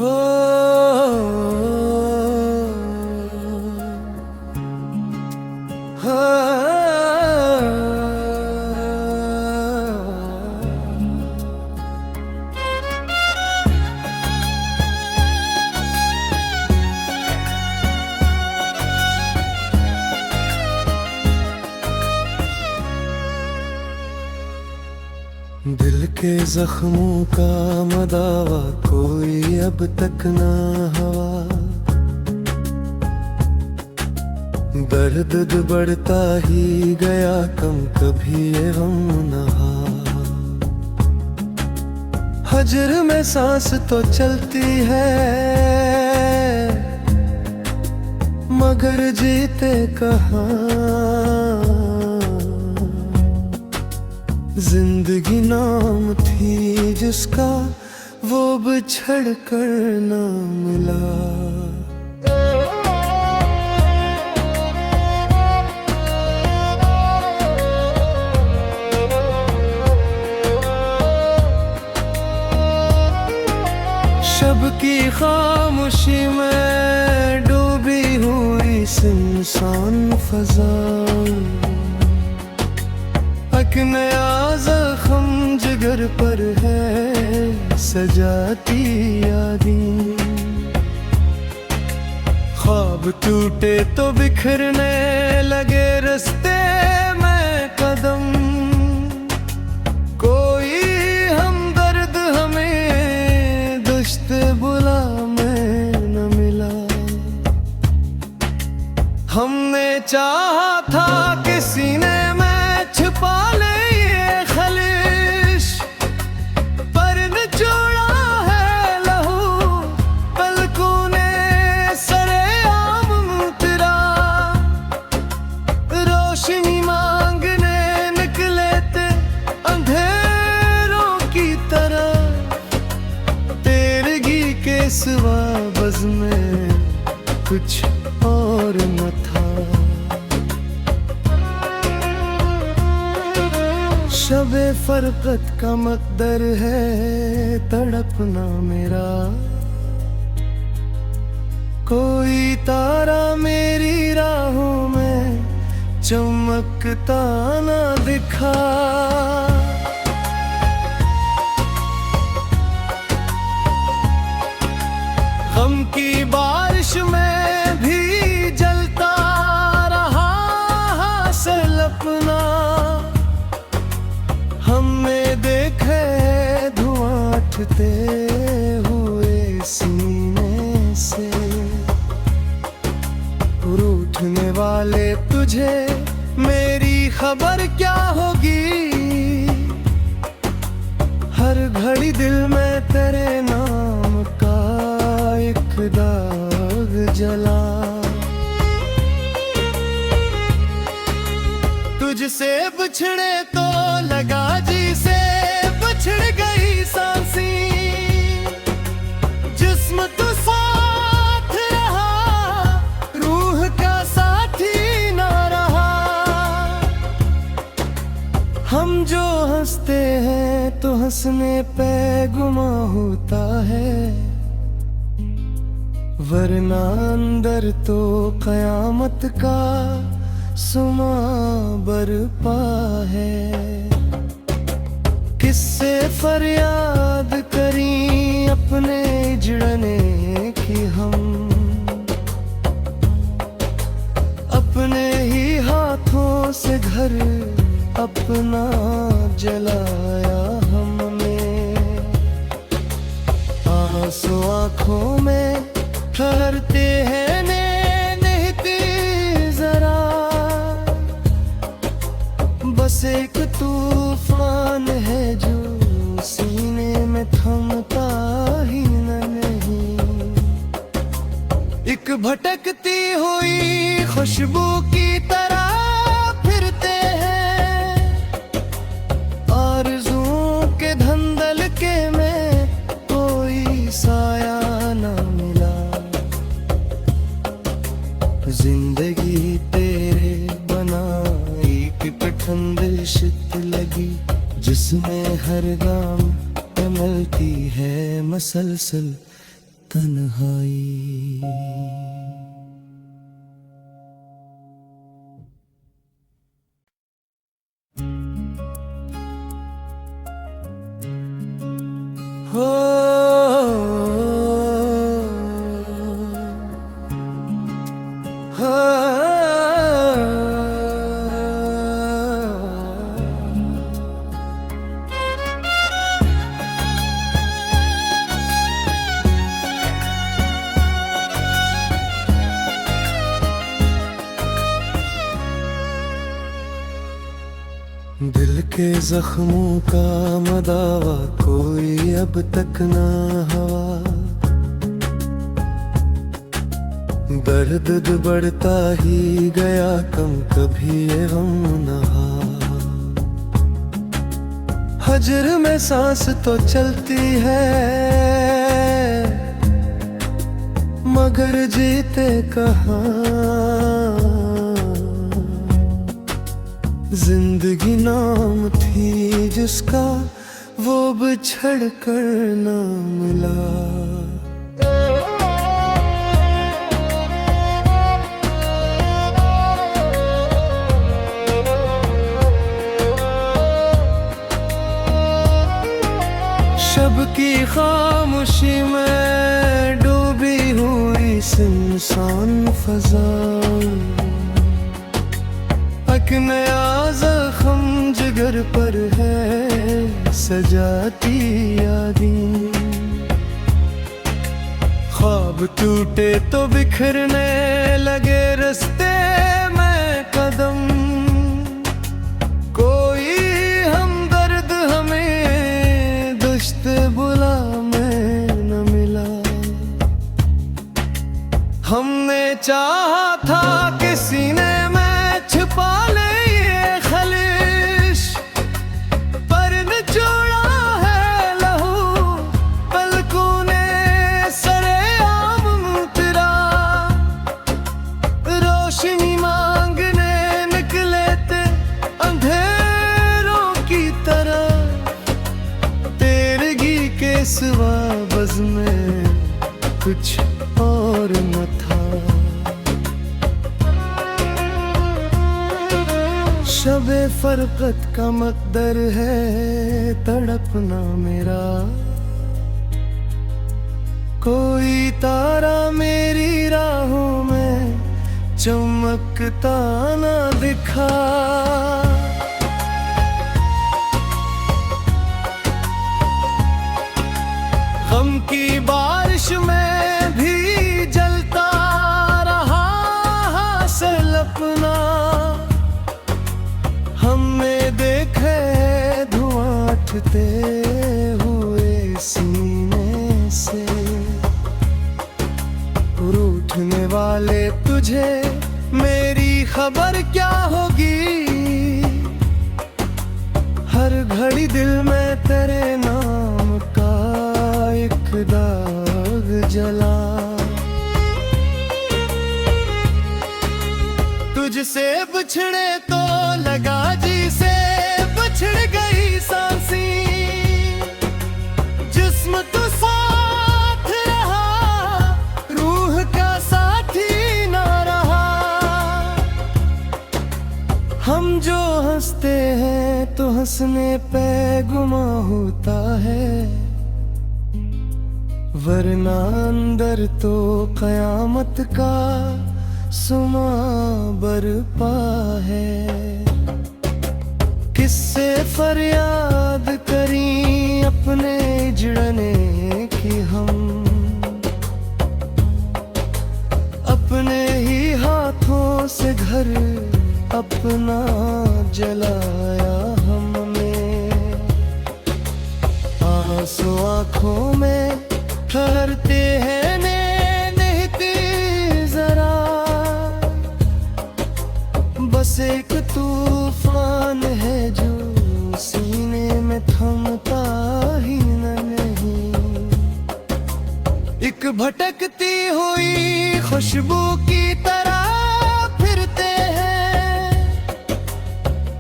हो दिल के जख्मों का मदावा कोई अब तक ना हवा, दर्द बढ़ता ही गया कम कभी ये गम ना। हजर में सांस तो चलती है मगर जीते कहाँ। जिंदगी नाम थी जिसका वो बिछड़ कर ना मिला। शब की खामोशी में डूबी हुई सुनसान फजा, एक नया जख्म जिगर पर है सजाती यादें। ख्वाब टूटे तो बिखरने लगे रास्ते में कदम, कोई हमदर्द हमें दश्ते बुला में न मिला। हमने चाहा था कि सीने में छुपा ले ये खलिश, पर निचोड़ा है लहू पलकों ने सरेआम तेरा। रोशनी मांगने निकले थे अंधेरों की तरह, तेरगी के सिवा बज़ में कुछ और न था। शबे फरकत का मकदर है तड़पना मेरा, कोई तारा मेरी राहों में चमकता ना दिखा। गम की बारिश में भी जलता रहा हासिल अपना। हमने देखे धुआं उठते हुए सीने से, रूठने वाले तुझे मेरी खबर क्या होगी। हर घड़ी दिल में तेरे नाम का एक दाग जला। तुझसे बिछड़े तो लगा जी से बिछड़ गई सांसें, जिस्म तो साथ रहा रूह का साथी ना रहा। हम जो हंसते हैं तो हंसने पे गुमा होता है, वरना अंदर तो कयामत का सुमा बरपा है। किससे फरियाद करी अपने जड़ने की हम, अपने ही हाथों से घर अपना जलाया हमने। आंसू आँखों में ठहरते हैं बस एक तूफान है जो सीने में थमता ही नहीं। एक भटकती हुई खुशबू की तरह फिरते हैं, आरज़ुओं के धंधलके में कोई साया न मिला। जिंदगी तेरे बनाई की पठंदिशित लगी, जिसमें हर गाम पे मिलती है मसलसल तन्हाई। हो दिल के जख्मों का मदावा कोई अब तक ना हुआ, दर्द बढ़ता ही गया कम, कभी ये गम न हा। हजर में सांस तो चलती है मगर जीते कहाँ। जिंदगी नाम थी जिसका वो बिछड़ कर ना मिला। शब की खामोशी में डूबी हुई सुनसान फजा, एक नया जख्म जिगर पर है सजाती यादें। ख्वाब टूटे तो बिखरने लगे रास्ते में कदम, कोई हमदर्द हमें दश्ते बुला में न मिला। हमने चाहा था कि सीने छुपा ले ये खलिश, पर निचोड़ा है लहू पलकों ने सरेआम तेरा। रोशनी मांगने निकले थे अंधेरों की तरह, तेरगी के सिवा बज़ में कुछ और न था। शबे फरकत का मकदर है तड़पना मेरा, कोई तारा मेरी राहों में चमकता ना दिखा। गम की बारिश में भी जलता रहा हासिल अपना, हमने देखे धुआं उठते हुए सीने से। रूठने वाले तुझे मेरी खबर क्या होगी, हर घड़ी दिल में तेरे नाम का एक दाग जला। तुझसे बिछड़े तो लगा जी से बिछड़ गई सांसी, जिस्म तो साथ रहा रूह का साथी ना रहा। हम जो हंसते हैं तो हंसने पे गुमा होता है, वरना अंदर तो कयामत का सुमा बरपा है। किससे फरियाद करी अपने जड़ने की हम, अपने ही हाथों से घर अपना जलाया हमने। आंसू आँखों में ठहरते हैं बस एक तूफान है जो सीने में थमता ही नहीं। एक भटकती हुई खुशबू की तरह फिरते हैं,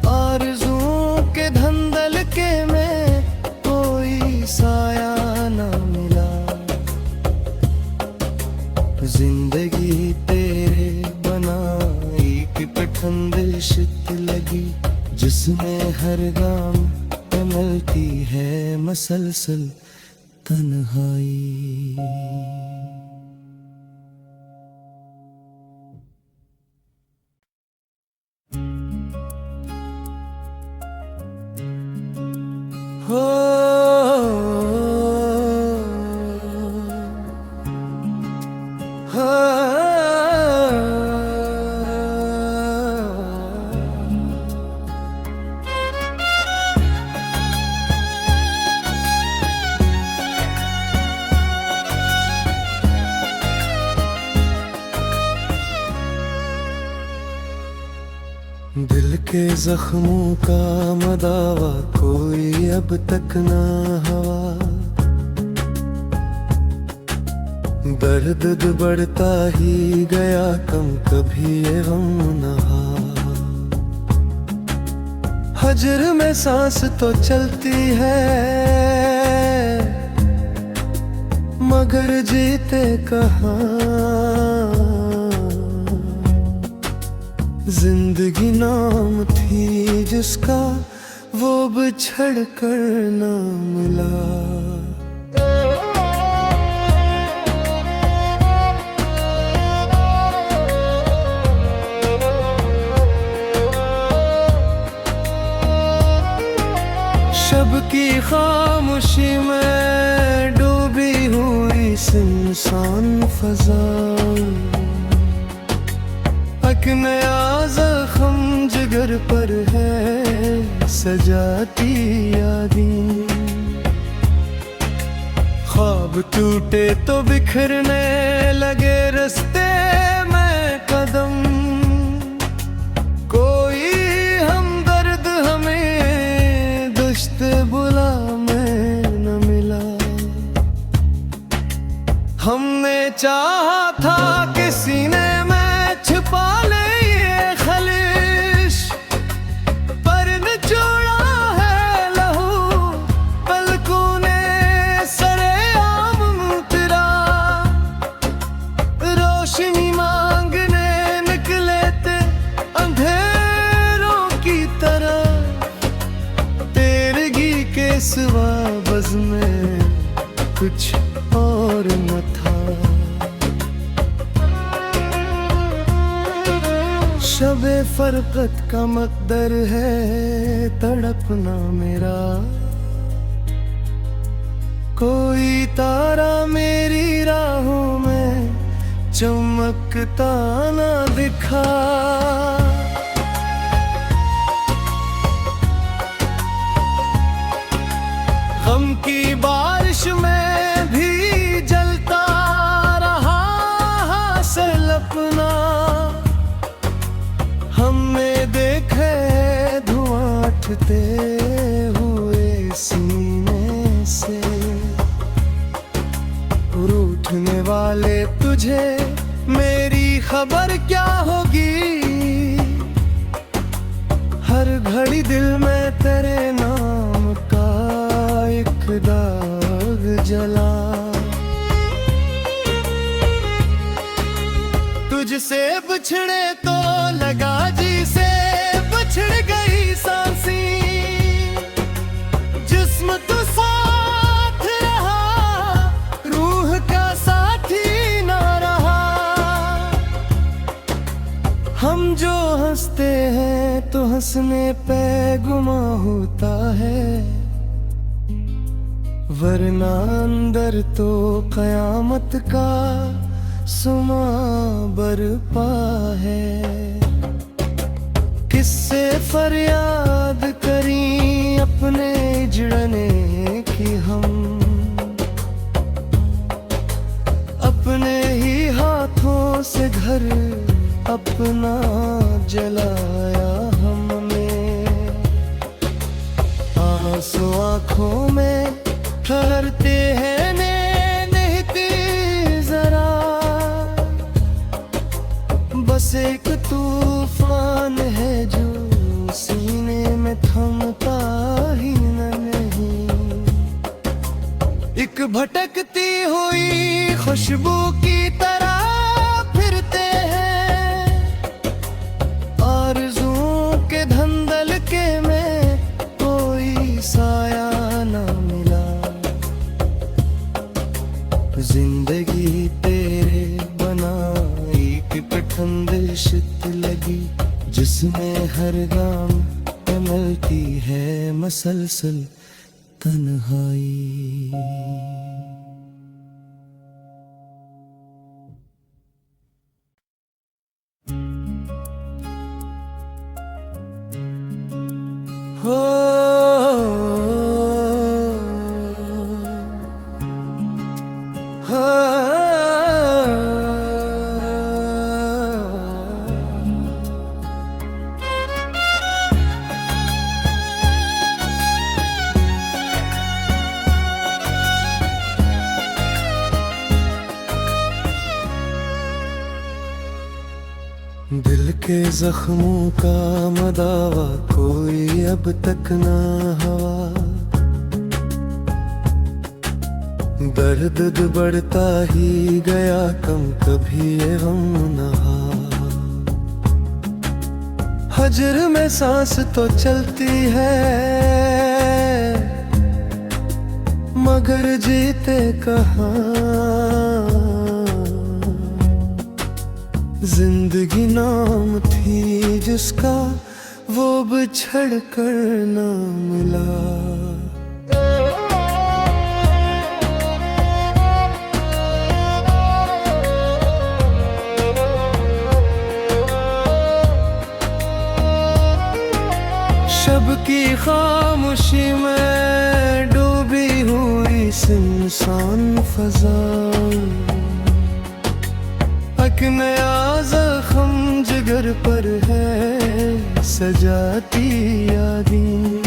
आरज़ुओं के धंधल के में कोई साया ना मिला। नाम पे मिलती है मसलसल तन्हाई। हो दिल के जख्मों का मदावा कोई अब तक ना हवा, दर्द बढ़ता ही गया कम कभी ये गम न हा। हजर में सांस तो चलती है मगर जीते कहाँ। जिंदगी नाम थी जिसका वो बिछड़ कर ना मिला। शब की खामोशी में डूबी हुई सुनसान फजा, एक नया जख्म जिगर पर है सजाती यादें। ख्वाब टूटे तो बिखरने लगे रास्ते में कदम, कोई हमदर्द हमें दश्ते बुला में न मिला। हमने चाहा था कि सीने में छुपा ले ये खलिश, पर निचोड़ा है लहू पलकों ने सरेआम तेरा। रोशनी मांगने निकले थे अंधेरों की तरह, तेरगी के सिवा बज़ में कुछ और न था। शबे फरकत का मकदर है तड़पना मेरा, कोई तारा मेरी राहों में चमकता ना दिखा। गम की बारिश में भी जलता रहा हासिल अपना। हमने देखे धुआं उठते हुए सीने से, रूठने वाले तुझे मेरी खबर क्या होगी। हर घड़ी दिल में तेरे नाम का एक दाग जला। तुझसे बिछड़े तो लगा जी से बिछड़ गई सांसें, जिस्म तो साथ रहा रूह का साथी ना रहा। हम जो हंसते हैं तो हंसने पे गुमा होता है, वरना अंदर तो कयामत का सुमा बरपा है। किससे फरियाद करी अपने जड़ने की हम, अपने ही हाथों से घर अपना जलाया हमने। आंसू आँखों में ठहरते हैं बस एक तूफान है जो सीने में थमता ही नहीं। एक भटकती हुई खुशबू की तरह फिरते हैं, आरज़ुओं के धंधल के में जिंदगी तेरे बनाई की पठंद शित लगी, जिसमें हर गाम पे मिलती है मसलसल तन्हाई। हो दिल के जख्मों का मदावा कोई अब तक ना हुआ, दर्द बढ़ता ही गया कम, कभी ये गम न हा। हजर में सांस तो चलती है मगर जीते कहाँ। जिंदगी नाम थी जिसका वो बिछड़ कर ना मिला। शब की खामोशी में डूबी हुई सुनसान फजा, एक नया जख्म जिगर पर है सजाती यादें।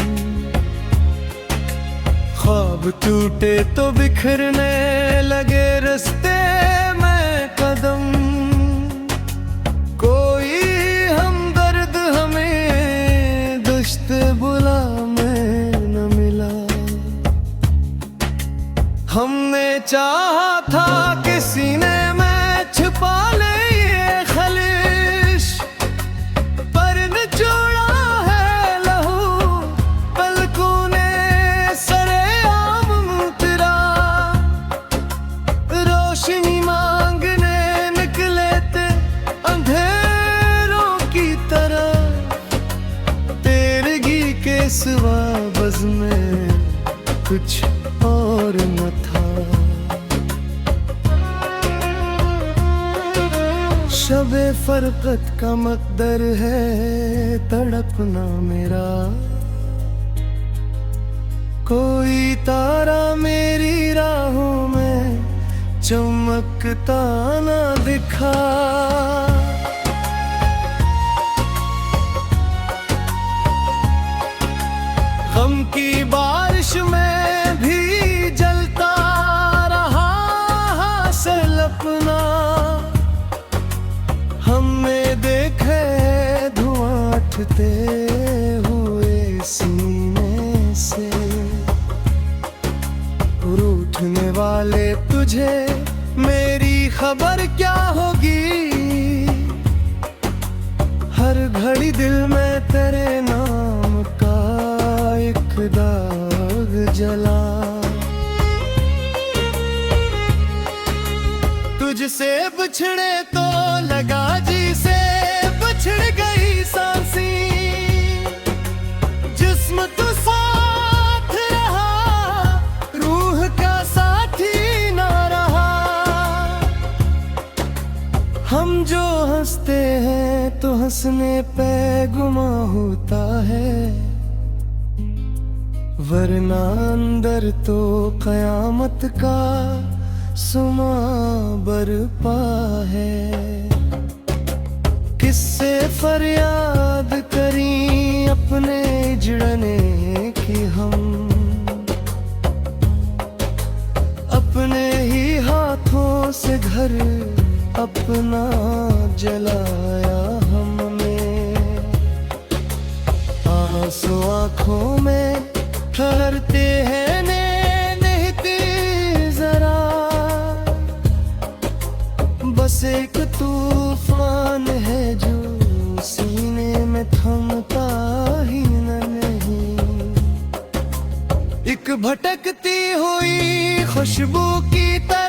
ख्वाब टूटे तो बिखरने लगे रास्ते में कदम, कोई हमदर्द हमें दश्ते बुला में न मिला। हमने चाहा था कि सीने में छुपा ले ये खलिश, पर निचोड़ा है लहू पलकों ने सरेआम मुतरा। रोशनी मांगने निकले थे अंधेरों की तरह, तेरगी के सिवा बज़ में कुछ और न था। शबे फरकत का मकदर है तड़पना मेरा, कोई तारा मेरी राहों में चमकता ना दिखा। गम की बारिश में भी जलता रहा हासिल अपना। हमने देखे धुआं उठते हुए सीने से, रूठने वाले तुझे मेरी खबर क्या होगी। हर घड़ी दिल में तेरे नाम का एक दाग जला। तुझसे बिछड़े तो लगा जी से बिछड़ गई सांसी, जिस्म तो साथ रहा रूह का साथी ना रहा। हम जो हंसते हैं तो हंसने पे गुमा होता है, वरना अंदर तो कयामत का सुमा बरपा है। किससे फरियाद करी अपने जड़ने की हम, अपने ही हाथों से घर अपना जलाया हमने। आंसू आँखों में ठहरते हैं बस एक तूफान है जो सीने में थमता ही नहीं। एक भटकती हुई खुशबू की तरह